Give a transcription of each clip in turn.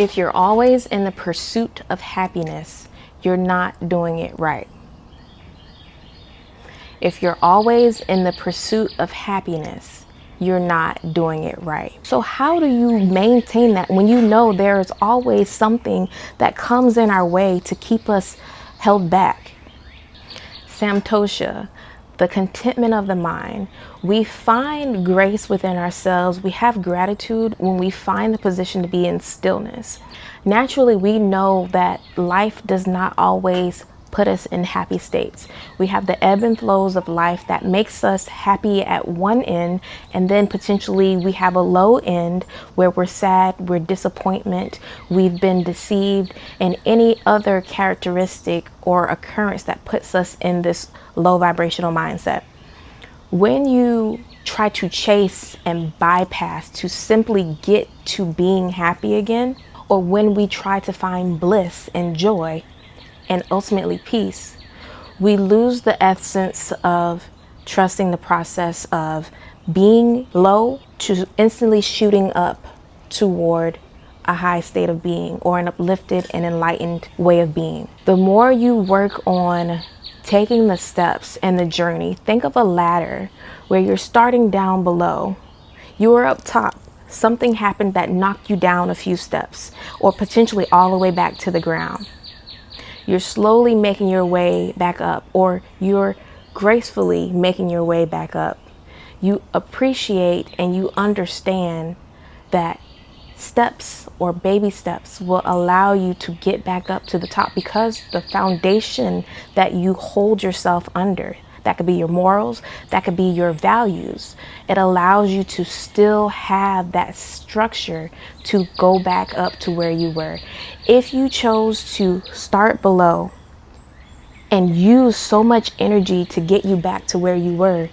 If you're always in the pursuit of happiness, you're not doing it right. If you're always in the pursuit of happiness, you're not doing it right. So how do you maintain that when you know there is always something that comes in our way to keep us held back? Samtosha, the contentment of the mind. We find grace within ourselves. We have gratitude when we find the position to be in stillness. Naturally, we know that life does not always put us in happy states. We have the ebb and flows of life that makes us happy at one end, and then potentially we have a low end where we're sad, we're disappointment, we've been deceived, and any other characteristic or occurrence that puts us in this low vibrational mindset. When you try to chase and bypass to simply get to being happy again, or when we try to find bliss and joy and ultimately peace, we lose the essence of trusting the process of being low to instantly shooting up toward a high state of being or an uplifted and enlightened way of being. The more you work on taking the steps and the journey, think of a ladder where you're starting down below. You were up top. Something happened that knocked you down a few steps or potentially all the way back to the ground. You're slowly making your way back up, or you're gracefully making your way back up. You appreciate and you understand that steps or baby steps will allow you to get back up to the top, because the foundation that you hold yourself under, that could be your morals, that could be your values. It allows you to still have that structure to go back up to where you were. If you chose to start below and use so much energy to get you back to where you were,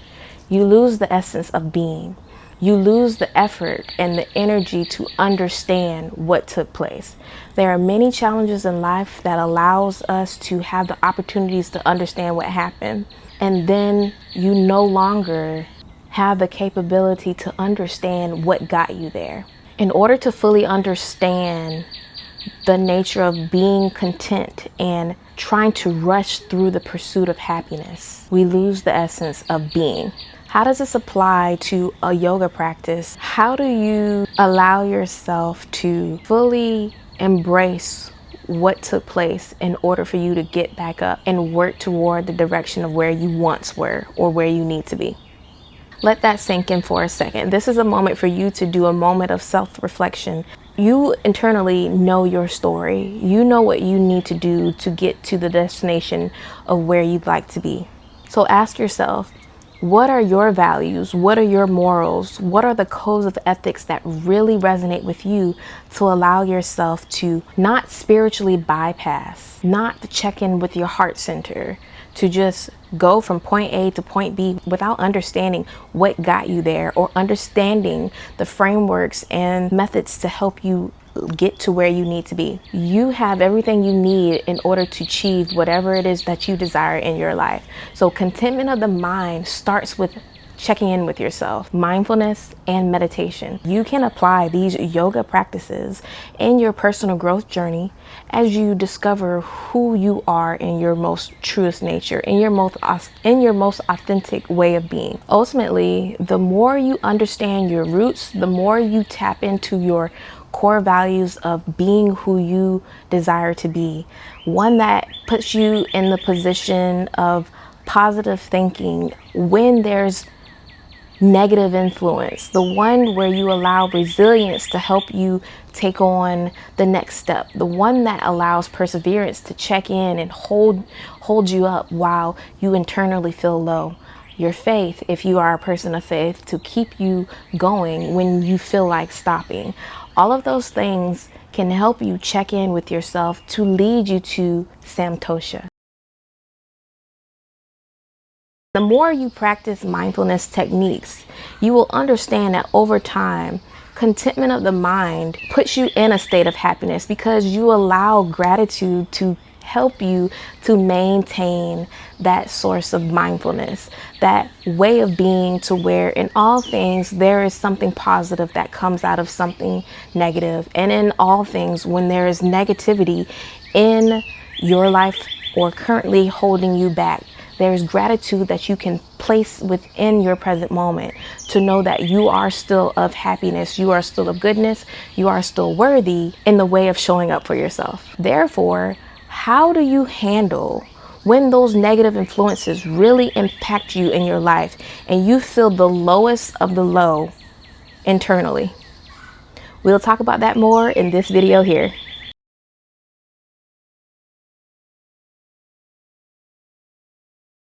you lose the essence of being. You lose the effort and the energy to understand what took place. There are many challenges in life that allows us to have the opportunities to understand what happened. And then you no longer have the capability to understand what got you there. In order to fully understand the nature of being content and trying to rush through the pursuit of happiness, we lose the essence of being. How does this apply to a yoga practice? How do you allow yourself to fully embrace what took place in order for you to get back up and work toward the direction of where you once were or where you need to be? Let that sink in for a second. This is a moment for you to do a moment of self-reflection. You internally know your story. You know what you need to do to get to the destination of where you'd like to be. So ask yourself, what are your values? What are your morals? What are the codes of ethics that really resonate with you to allow yourself to not spiritually bypass, not to check in with your heart center, to just go from point A to point B without understanding what got you there or understanding the frameworks and methods to help you get to where you need to be. You have everything you need in order to achieve whatever it is that you desire in your life. So contentment of the mind starts with checking in with yourself, mindfulness and meditation. You can apply these yoga practices in your personal growth journey as you discover who you are in your most truest nature, in your most authentic way of being. Ultimately, the more you understand your roots, the more you tap into your core values of being who you desire to be, one that puts you in the position of positive thinking when there's negative influence, the one where you allow resilience to help you take on the next step, the one that allows perseverance to check in and hold you up while you internally feel low. Your faith, if you are a person of faith, to keep you going when you feel like stopping. All of those things can help you check in with yourself to lead you to Samtosha. The more you practice mindfulness techniques, you will understand that over time, contentment of the mind puts you in a state of happiness because you allow gratitude to help you to maintain that source of mindfulness, that way of being, to where in all things there is something positive that comes out of something negative. And in all things, when there is negativity in your life or currently holding you back, there's gratitude that you can place within your present moment to know that you are still of happiness, you are still of goodness, you are still worthy in the way of showing up for yourself. Therefore, how do you handle when those negative influences really impact you in your life and you feel the lowest of the low internally? We'll talk about that more in this video here.